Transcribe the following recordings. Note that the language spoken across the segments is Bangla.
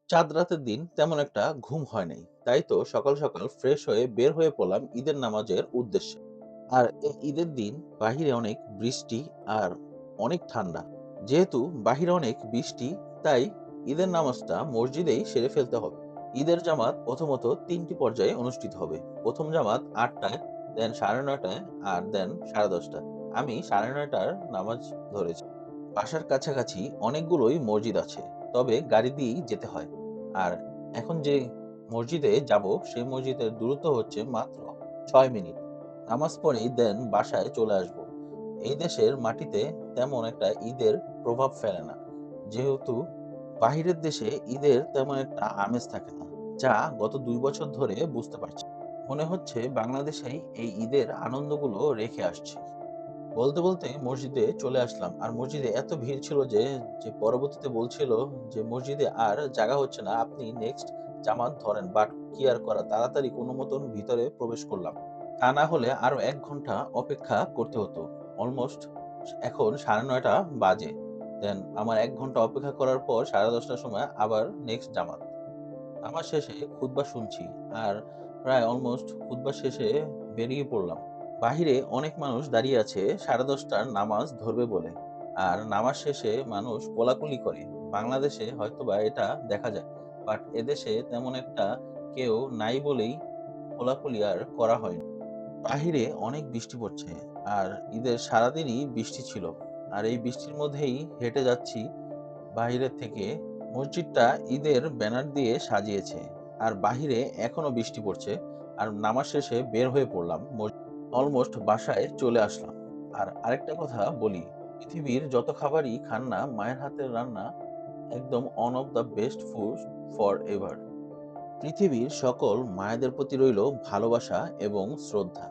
চাঁদ রাতের দিন তেমন একটা ঘুম হয় নাই। তাই তো সকাল, সকাল ফ্রেশ হয়ে বের হয়ে পড়লাম ঈদের নামাজের উদ্দেশ্যে। আর এই ঈদের দিন বাহিরে অনেক বৃষ্টি আর অনেক ঠান্ডা। যেহেতু বাহিরে অনেক বৃষ্টি, তাই ঈদের নামাজটা মসজিদেই সেরে ফেলতে হবে। ঈদের জামাত প্রথমত ৩ টি পর্যায়ে অনুষ্ঠিত হবে। ১ম জামাত ৮ টায়, দেন ৯:৩০ টায় আর দেন ১০:৩০ টায়। আমি ৯:৩০ টার নামাজ ধরেছি। বাসার কাছাকাছি অনেকগুলোই মসজিদ আছে। তবে গাড়ি দিয়েই যেতে হয়। আর এখন যে মসজিদে যাব, সেই মসজিদের দূরত্ব হচ্ছে মাত্র ৬ মিনিট। নামাজ পড়েই দেন বাসায় চলে আসব। এই দেশের মাটিতে তেমন একটা ঈদের প্রভাব ফেলে না। যেহেতু বাহিরের দেশে ঈদের তেমন একটা আমেজ থাকে না। যা গত ২ বছর ধরে বুঝতে পারছি। মনে হচ্ছে বাংলাদেশেই এই ঈদের আনন্দগুলো রেখে আসছি। বলতে, বলতে মসজিদে চলে আসলাম। আর মসজিদে এত ভিড় ছিল যে পরবর্তীতে বলছিল যে, "মসজিদে আর জায়গা হচ্ছে না। আপনি নেক্সট জামাত ধরেন।" বাট কি আর করা? তাড়াতাড়ি কোনো মতন ভিতরে প্রবেশ করলাম। তা না হলে আরো ১ ঘন্টা অপেক্ষা করতে হতো। অলমোস্ট এখন ৯:৩০ বাজে। দেন আমার ১ ঘন্টা অপেক্ষা করার পর ১০:৩০ টার সময় আবার নেক্সট জামাত। নামাজ শেষে খুতবা শুনছি। আর প্রায় অলমোস্ট খুতবা শেষে বেরিয়ে পড়লাম। বাহিরে অনেক মানুষ দাঁড়িয়ে আছে ১০:৩০ টার নামাজ ধরবে বলে। আর নামাজ শেষে মানুষ কোলাকুলি করে। বাংলাদেশে হয়তোবা এটা দেখা যায়। বাট এদেশে তেমন একটা কেউ নাই বলেই কোলাকুলি আর করা হয়নি। বাহিরে অনেক বৃষ্টি পড়ছে। আর ঈদের সারাদিনই বৃষ্টি ছিল। আর এই বৃষ্টির মধ্যেই হেঁটে যাচ্ছি বাহিরের থেকে। মসজিদটা ঈদের ব্যানার দিয়ে সাজিয়েছে। আর বাহিরে এখনো বৃষ্টি পড়ছে। আর নামাজ শেষে বের হয়ে পড়লাম। অলমোস্ট বাসায় চলে আসলাম। আর আরেকটা কথা বলি, পৃথিবীর যত খাবারই খান না, মায়ের হাতের রান্না একদম one of the best food for ever। পৃথিবীর সকল মায়েদের প্রতি রইল ভালোবাসা এবং শ্রদ্ধা।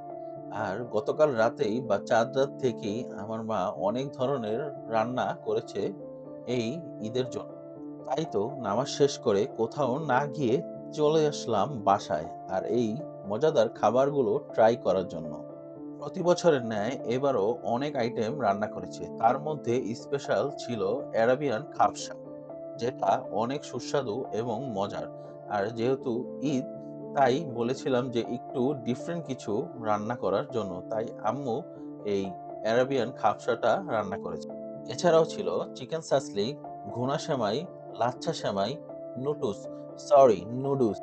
আর গতকাল রাতেই বা চাঁদ রাত থেকেই আমার মা অনেক ধরনের রান্না করেছে এই ঈদের জন্য। তাই তো নামাজ শেষ করে কোথাও না গিয়ে চলে আসলাম বাসায় আর এই মজাদার খাবারগুলো ট্রাই করার জন্য। প্রতি বছরের ন্যায় এবারও অনেক আইটেম রান্না করেছে। তার মধ্যে স্পেশাল ছিল অ্যারাবিয়ান খাবসা, যেটা অনেক সুস্বাদু এবং মজার। আর যেহেতু ঈদ, তাই বলেছিলাম যে একটু ডিফারেন্ট কিছু রান্না করার জন্য। তাই আম্মু এই অ্যারাবিয়ান খাবসাটা রান্না করেছে। এছাড়াও ছিল চিকেন সাসলিক, ভুনা সেমাই, লাচ্ছা সেমাই, নুটুস সরি নুডলস।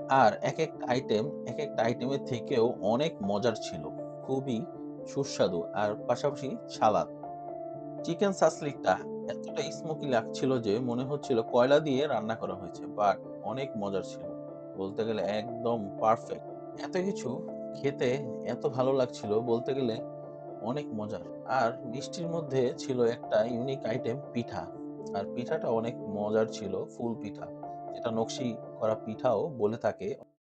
আর একেকটা আইটেমের থেকেও অনেক মজার ছিল। খুবই সুস্বাদু আর পাশাপাশি সালাদ। চিকেন সাসলিকটা এতটা স্মোকি লাগছিল যে মনে হচ্ছিল কয়লা দিয়ে রান্না করা হয়েছে। বাট অনেক মজার ছিল। বলতে গেলে একদম পারফেক্ট। এত কিছু খেতে এত ভালো লাগছিল, বলতে গেলে অনেক মজার। আর মিষ্টির মধ্যে ছিল একটা ইউনিক আইটেম পিঠা। আর পিঠাটা অনেক মজার ছিল, ফুল পিঠা। যেটা নকশি করা পিঠাও বলে থাকে।